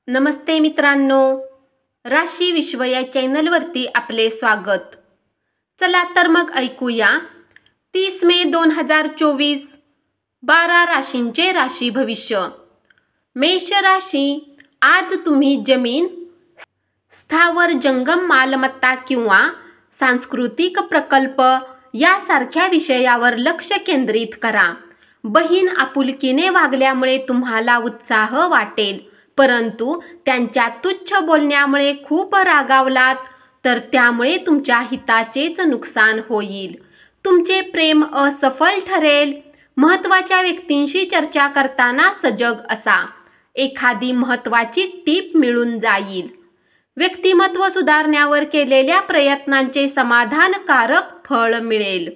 नमस्ते मित्रांनो, राशी विश्व या चॅनलवरती आपले स्वागत. चला तर मग ऐकूया 30 मे 2024 12 राशींचे राशी भविष्य. मेष राशी, आज तुम्ही जमीन, स्थावर जंगम मालमत्ता किंवा सांस्कृतिक प्रकल्प यासारख्या विषयावर लक्ष केंद्रित करा. बहीण आपुलकीने वागल्यामुळे तुम्हाला उत्साह वाटेल, परंतु त्यांच्या तुच्छ बोलण्यामुळे खूप रागावलात तर त्यामुळे तुमच्या हिताचेच नुकसान होईल. तुमचे प्रेम असफल ठरेल. महत्त्वाच्या व्यक्तींशी चर्चा करताना सजग असा. एखादी महत्त्वाची टीप मिळून जाईल. व्यक्तिमत्व सुधारण्यावर केलेल्या प्रयत्नांचे समाधानकारक फळ मिळेल.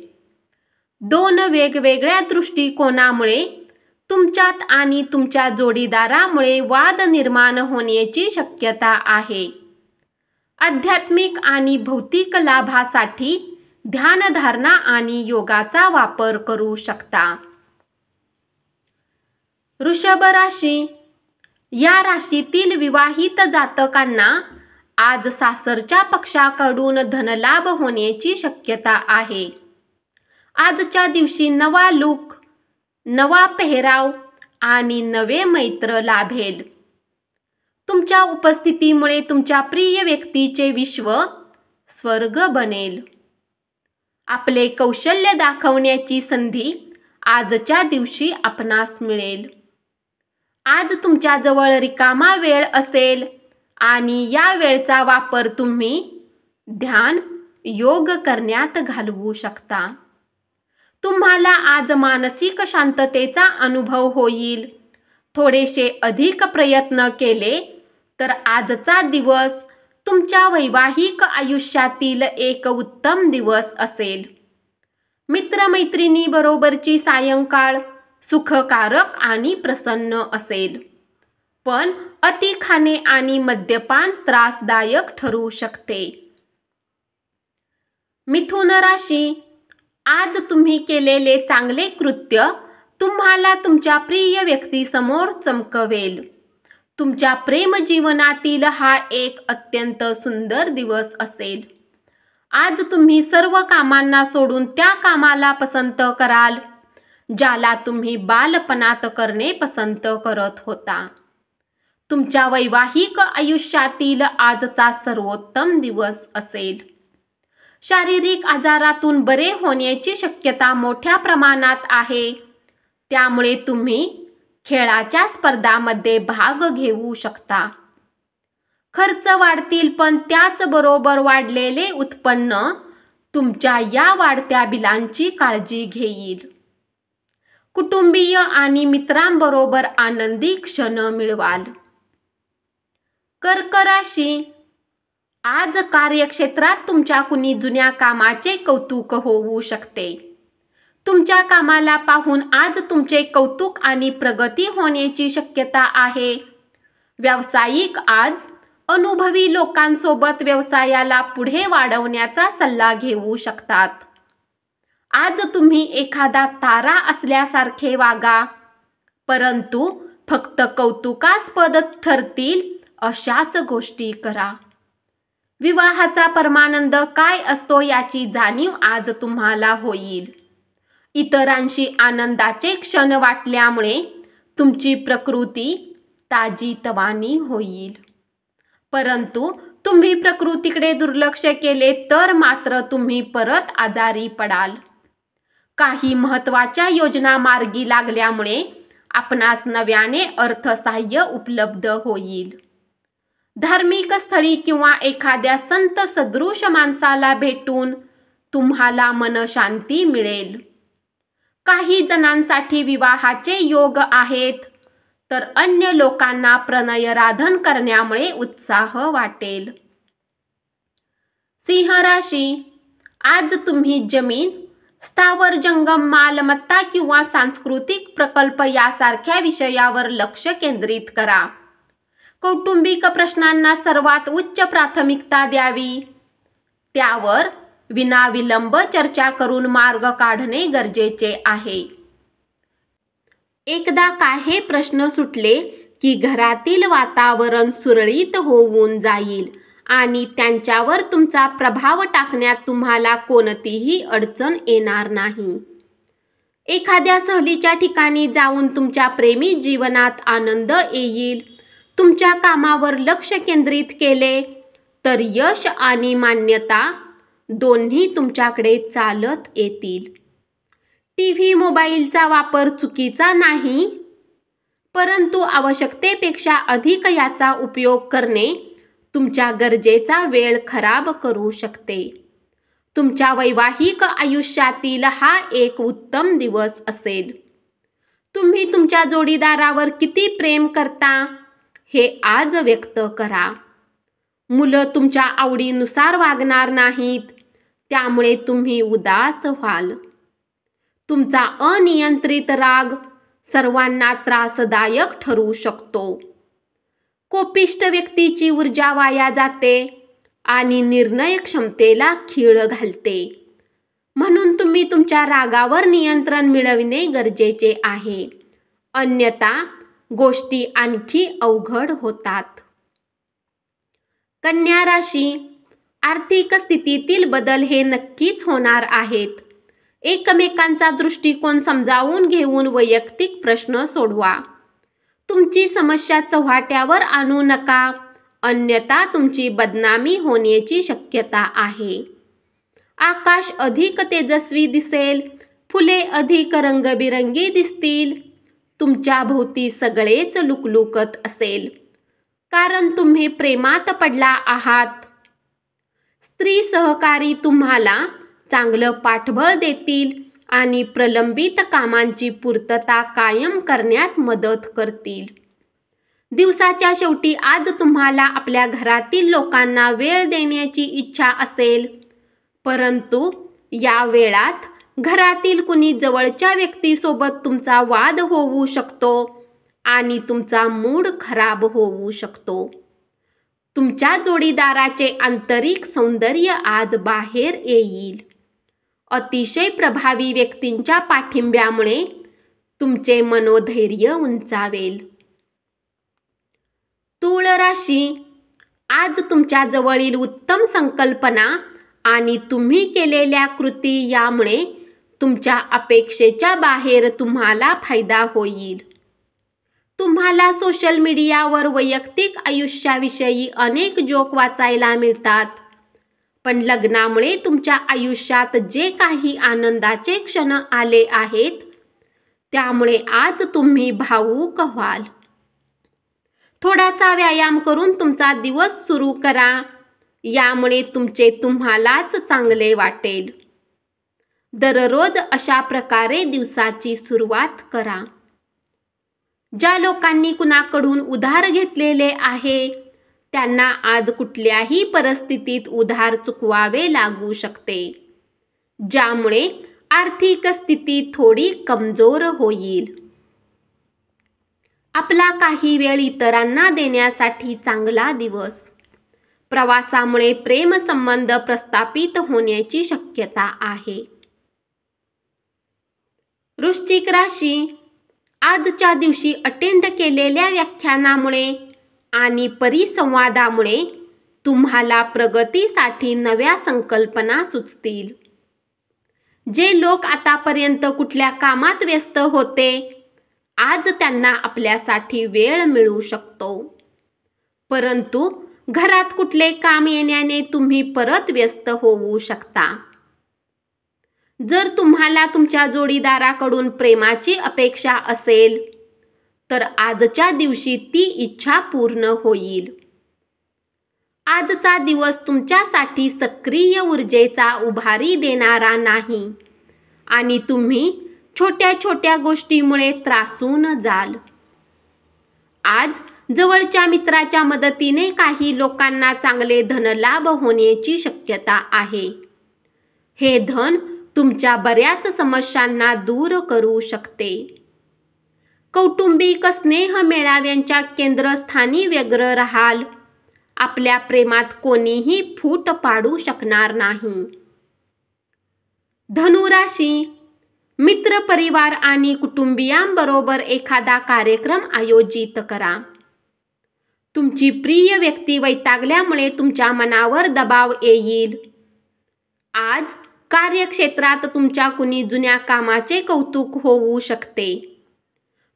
दोन वेगवेगळ्या दृष्टिकोनामुळे तुमच्यात आणि तुमच्या जोडीदारामुळे वाद निर्माण होण्याची शक्यता आहे. आध्यात्मिक आणि भौतिक लाभासाठी ध्यानधारणा आणि योगाचा वापर करू शकता. वृषभ राशी, या राशीतील विवाहित जातकांना आज सासरच्या पक्षाकडून धनलाभ होण्याची शक्यता आहे. आजच्या दिवशी नवा लूक, नवा पेहराव आणि नवे मैत्र लाभेल. तुमच्या उपस्थितीमुळे तुमच्या प्रिय व्यक्तीचे विश्व स्वर्ग बनेल. आपले कौशल्य दाखवण्याची संधी आजच्या दिवशी आपणास मिळेल. आज तुमच्याजवळ रिकामा वेळ असेल आणि या वेळचा वापर तुम्ही ध्यान, योग करण्यात घालवू शकता. तुम्हाला आज मानसिक शांततेचा अनुभव होईल. थोडेसे अधिक प्रयत्न केले तर आजचा दिवस तुमच्या वैवाहिक आयुष्यातील एक उत्तम दिवस असेल. मित्रमैत्रिणीबरोबरची सायंकाळ सुखकारक आणि प्रसन्न असेल, पण अति खाणे आणि मद्यपान त्रासदायक ठरू शकते. मिथुन राशी, आज तुम्ही केलेले चांगले कृत्य तुम्हाला तुमच्या प्रिय व्यक्तीसमोर चमकवेल. तुमच्या प्रेमजीवनातील हा एक अत्यंत सुंदर दिवस असेल. आज तुम्ही सर्व कामांना सोडून त्या कामाला पसंत कराल ज्याला तुम्ही बालपणात करणे पसंत करत होता. तुमच्या वैवाहिक आयुष्यातील आजचा सर्वोत्तम दिवस असेल. शारीरिक आजारातून बरे होण्याची शक्यता मोठ्या प्रमाणात आहे, त्यामुळे तुम्ही खेळाच्या स्पर्धांमध्ये भाग घेऊ शकता. खर्च वाढतील, पण त्याचबरोबर वाढलेले उत्पन्न तुमच्या या वाढत्या बिलांची काळजी घेईल. कुटुंबीय आणि मित्रांबरोबर आनंदी क्षण मिळवाल. कर्क राशी, आज कार्यक्षेत्रात तुमच्या कुणी जुन्या कामाचे कौतुक होऊ शकते. तुमच्या कामाला पाहून आज तुमचे कौतुक आणि प्रगती होण्याची शक्यता आहे. व्यावसायिक आज अनुभवी लोकांसोबत व्यवसायाला पुढे वाढवण्याचा सल्ला घेऊ शकतात. आज तुम्ही एखादा तारा असल्यासारखे वागा, परंतु फक्त कौतुकास्पद ठरतील अशाच गोष्टी करा. विवाहाचा परमानंद काय असतो याची जाणीव आज तुम्हाला होईल. इतरांशी आनंदाचे क्षण वाटल्यामुळे तुमची प्रकृती ताजीतवानी होईल, परंतु तुम्ही प्रकृतीकडे दुर्लक्ष केले तर मात्र तुम्ही परत आजारी पडाल. काही महत्त्वाच्या योजना मार्गी लागल्यामुळे आपणास नव्याने अर्थसहाय्य उपलब्ध होईल. धार्मिक स्थळी किंवा एखाद्या संत सदृश माणसाला भेटून तुम्हाला मनशांती मिळेल. काही जणांसाठी विवाहाचे योग आहेत, तर अन्य लोकांना प्रणयराधन करण्यामुळे उत्साह वाटेल. सिंह राशी, आज तुम्ही जमीन, स्थावर जंगम मालमत्ता किंवा सांस्कृतिक प्रकल्प यासारख्या विषयावर लक्ष केंद्रित करा. कौटुंबिक प्रश्नांना सर्वात उच्च प्राथमिकता द्यावी. त्यावर विनाविलंब चर्चा करून मार्ग काढणे गरजेचे आहे. एकदा का हे प्रश्न सुटले की घरातील वातावरण सुरळीत होऊन जाईल आणि त्यांच्यावर तुमचा प्रभाव टाकण्यात तुम्हाला कोणतीही अडचण येणार नाही. एखाद्या सहलीच्या ठिकाणी जाऊन तुमच्या प्रेमी जीवनात आनंद येईल. तुमच्या कामावर लक्ष केंद्रित केले तर यश आणि मान्यता दोन्ही तुमच्याकडे चालत येतील. टीव्ही, मोबाईलचा वापर चुकीचा नाही, परंतु आवश्यकतेपेक्षा अधिक याचा उपयोग करणे तुमच्या गरजेचा वेळ खराब करू शकते. तुमच्या वैवाहिक आयुष्यातील हा एक उत्तम दिवस असेल. तुम्ही तुमच्या जोडीदारावर किती प्रेम करता हे आज व्यक्त करा. मुलं तुमच्या आवडीनुसार वागणार नाहीत, त्यामुळे तुम्ही उदास व्हाल. तुमचा अनियंत्रित राग सर्वांना त्रासदायक ठरू शकतो. कोपिष्ट व्यक्तीची ऊर्जा वाया जाते आणि निर्णय क्षमतेला खीळ घालते. म्हणून तुम्ही तुमच्या रागावर नियंत्रण मिळविणे गरजेचे आहे, अन्यथा गोष्टी आणखी अवघड होतात. कन्या राशी, आर्थिक स्थितीतील बदल हे नक्कीच होणार आहेत. एकमेकांचा दृष्टिकोन समजावून घेऊन वैयक्तिक प्रश्न सोडवा. तुमची समस्या चव्हाट्यावर आणू नका, अन्यथा तुमची बदनामी होण्याची शक्यता आहे. आकाश अधिक तेजस्वी दिसेल, फुले अधिक रंगबिरंगी दिसतील. तुमच्या भोवती सगळेच लुकलुकत असेल, कारण तुम्ही प्रेमात पडला आहात. स्त्री सहकारी तुम्हाला चांगलं पाठबळ देतील आणि प्रलंबित कामांची पूर्तता कायम करण्यास मदत करतील. दिवसाच्या शेवटी आज तुम्हाला आपल्या घरातील लोकांना वेळ देण्याची इच्छा असेल, परंतु या वेळात घरातील कुणी जवळच्या व्यक्तीसोबत तुमचा वाद होऊ शकतो आणि तुमचा मूड खराब होऊ शकतो. तुमच्या जोडीदाराचे आंतरिक सौंदर्य आज बाहेर येईल. अतिशय प्रभावी व्यक्तींच्या पाठिंब्यामुळे तुमचे मनोधैर्य उंचावेल. तूळ राशी, आज तुमच्या जवळील उत्तम संकल्पना आणि तुम्ही केलेल्या कृती यामुळे तुमच्या अपेक्षेच्या बाहेर तुम्हाला फायदा होईल. तुम्हाला सोशल मीडियावर वैयक्तिक आयुष्याविषयी अनेक जोक वाचायला मिळतात, पण लग्नामुळे तुमच्या आयुष्यात जे काही आनंदाचे क्षण आले आहेत त्यामुळे आज तुम्ही भावूक व्हाल. थोडासा व्यायाम करून तुमचा दिवस सुरू करा, यामुळे तुमचे तुम्हालाच चांगले वाटेल. दररोज अशा प्रकारे दिवसाची सुरुवात करा. ज्या लोकांनी कुणाकडून उधार घेतलेले आहे त्यांना आज कुठल्याही परिस्थितीत उधार चुकवावे लागू शकते, ज्यामुळे आर्थिक स्थिती थोडी कमजोर होईल. आपला काही वेळ इतरांना देण्यासाठी चांगला दिवस. प्रवासामुळे प्रेमसंबंध प्रस्थापित होण्याची शक्यता आहे. वृश्चिक राशी, आजच्या दिवशी अटेंड केलेल्या व्याख्यानामुळे आणि परिसंवादामुळे तुम्हाला प्रगतीसाठी नव्या संकल्पना सुचतील. जे लोक आतापर्यंत कुठल्या कामात व्यस्त होते, आज त्यांना आपल्यासाठी वेळ मिळू शकतो. परंतु घरात कुठले काम येण्याने तुम्ही परत व्यस्त होऊ शकता. जर तुम्हाला तुमच्या जोडीदाराकडून प्रेमाची अपेक्षा असेल तर आजच्या दिवशी ती इच्छा पूर्ण होईल. आजचा दिवस तुमच्यासाठी सक्रिय ऊर्जेचा उभारी देणारा नाही आणि तुम्ही छोट्या छोट्या गोष्टीमुळे त्रासून जाल. आज जवळच्या मित्राच्या मदतीने काही लोकांना चांगले धनलाभ होण्याची शक्यता आहे. हे धन तुमच्या बऱ्याच समस्यांना दूर करू शकते. कौटुंबिक स्नेह मेळाव्यांच्या केंद्रस्थानी व्यग्र राहाल. आपल्या प्रेमात कोणीही फूट पाडू शकणार नाही. धनु राशी, मित्र परिवार आणि कुटुंबियांबरोबर एखादा कार्यक्रम आयोजित करा. तुमची प्रिय व्यक्ती वैतागल्यामुळे तुमच्या मनावर दबाव येईल. आज कार्यक्षेत्रात तुमच्या कुणी जुन्या कामाचे कौतुक होऊ शकते.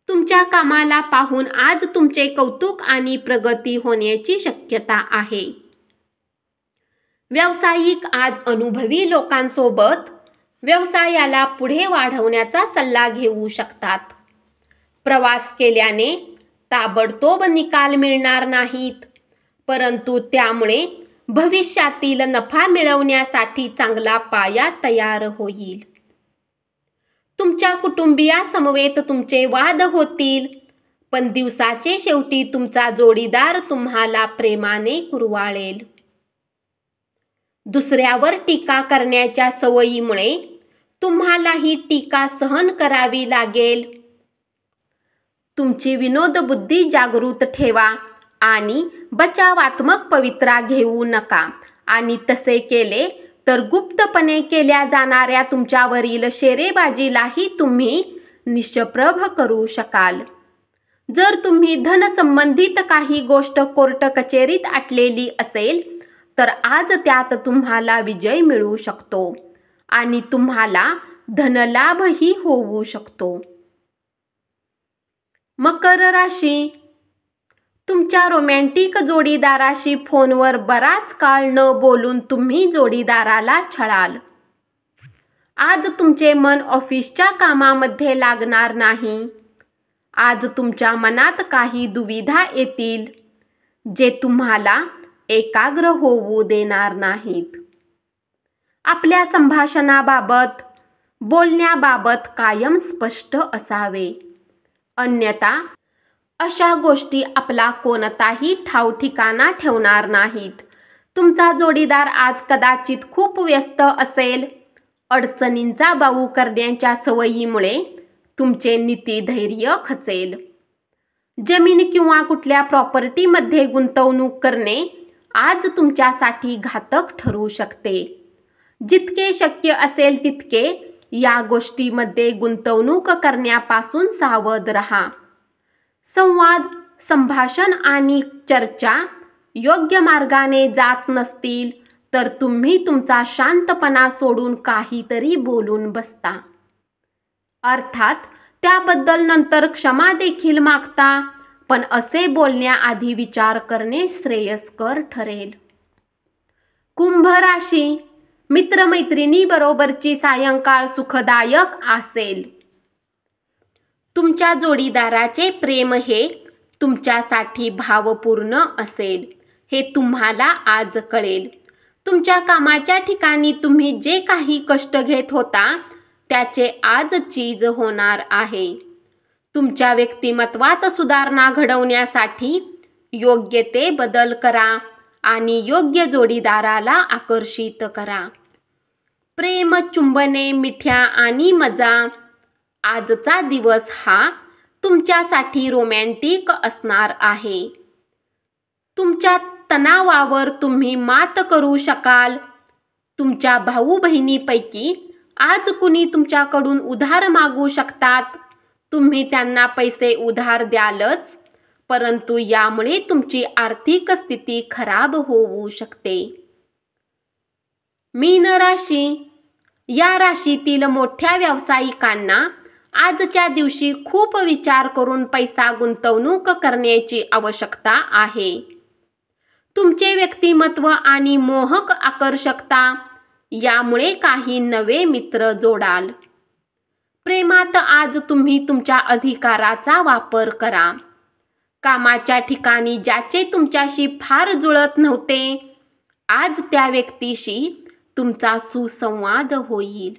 तुमच्या कामाला पाहून आज तुमचे कौतुक आणि प्रगती होण्याची शक्यता आहे. व्यावसायिक आज अनुभवी लोकांसोबत व्यवसायाला पुढे वाढवण्याचा सल्ला घेऊ शकतात. प्रवास केल्याने ताबडतोब निकाल मिळणार नाहीत, परंतु त्यामुळे भविष्यातील नफा मिळवण्यासाठी चांगला पाया तयार होईल. तुमच्या कुटुंबियासमवेत तुमचे वाद होतील, पण दिवसाचे शेवटी तुमचा जोडीदार तुम्हाला प्रेमाने कुरवाळेल. दुसऱ्यावर टीका करण्याच्या सवयीमुळे तुम्हालाही टीका सहन करावी लागेल. तुमची विनोदबुद्धी जागृत ठेवा आणि बचावात्मक पवित्रा घेऊ नका आणि तसे केले तर गुप्तपणे केल्या जाणाऱ्या तुमच्यावरील शेरेबाजीलाही तुम्ही निष्प्रभ करू शकाल. जर तुम्ही धनसंबंधित काही गोष्ट कोर्ट कचेरीत अटलेली असेल तर आज त्यात तुम्हाला विजय मिळू शकतो आणि तुम्हाला धनलाभही होऊ शकतो. मकर राशी, तुमच्या रोमॅन्टिक जोडीदाराशी फोनवर बराच काळ न बोलून तुम्ही जोडीदाराला छळाल. आज तुमचे मन ऑफिसच्या कामामध्ये लागणार नाही. आज तुमच्या मनात काही दुविधा येतील जे तुम्हाला एकाग्र होऊ देणार नाहीत. आपल्या संभाषणाबाबत, बोलण्याबाबत कायम स्पष्ट असावे, अन्यथा अशा गोष्टी आपला कोणताही ठावठिकाणा ठेवणार नाहीत. तुमचा जोडीदार आज कदाचित खूप व्यस्त असेल. अडचणींचा बाऊ करण्याच्या सवयीमुळे तुमचे नीतिधैर्य खचेल. जमीन किंवा कुठल्या प्रॉपर्टीमध्ये गुंतवणूक करणे आज तुमच्यासाठी घातक ठरू शकते. जितके शक्य असेल तितके या गोष्टीमध्ये गुंतवणूक करण्यापासून सावध राहा. संवाद, संभाषण आणि चर्चा योग्य मार्गाने जात नसतील तर तुम्ही तुमचा शांतपणा सोडून काहीतरी बोलून बसता. अर्थात त्याबद्दल नंतर क्षमा देखील मागता, पण असे बोलण्याआधी विचार करणे श्रेयस्कर ठरेल. कुंभ राशी, मित्रमैत्रिणीबरोबरची सायंकाळ सुखदायक असेल. तुमच्या जोडीदाराचे प्रेम हे तुमच्यासाठी भावपूर्ण असेल हे तुम्हाला आज कळेल. तुमच्या कामाच्या ठिकाणी तुम्ही जे काही कष्ट घेत होता त्याचे आज चीज होणार आहे. तुमच्या व्यक्तिमत्वात सुधारणा घडवण्यासाठी योग्य ते बदल करा आणि योग्य जोडीदाराला आकर्षित करा. प्रेम, चुंबने, मिठ्या आणि मजा. आजचा दिवस हा तुमच्यासाठी रोमॅन्टिक असणार आहे. तुमच्या तणावावर तुम्ही मात करू शकाल. तुमच्या भाऊ बहिणीपैकी आज कुणी तुमच्याकडून उधार मागू शकतात. तुम्ही त्यांना पैसे उधार द्यालच, परंतु यामुळे तुमची आर्थिक स्थिती खराब होऊ शकते. मीन राशी, या राशीतील मोठ्या व्यावसायिकांना आजच्या दिवशी खूप विचार करून पैसा गुंतवणूक करण्याची आवश्यकता आहे. तुमचे व्यक्तिमत्व आणि मोहक आकर्षकता यामुळे काही नवे मित्र जोडाल. प्रेमात आज तुम्ही तुमच्या अधिकाराचा वापर करा. कामाच्या ठिकाणी ज्याचे तुमच्याशी फार जुळत नव्हते, आज त्या व्यक्तीशी तुमचा सुसंवाद होईल.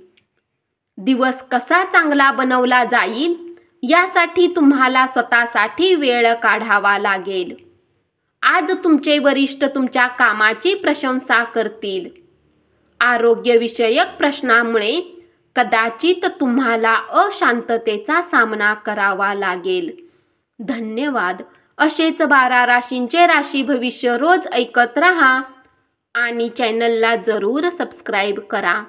दिवस कसा चांगला बनवला जाईल यासाठी तुम्हाला स्वतःसाठी वेळ काढावा लागेल. आज तुमचे वरिष्ठ तुमच्या कामाची प्रशंसा करतील. आरोग्यविषयक प्रश्नामुळे कदाचित तुम्हाला अशांततेचा सामना करावा लागेल. धन्यवाद. असेच 12 राशींचे राशी भविष्य रोज ऐकत रहा आणि चॅनलला जरूर सबस्क्राईब करा.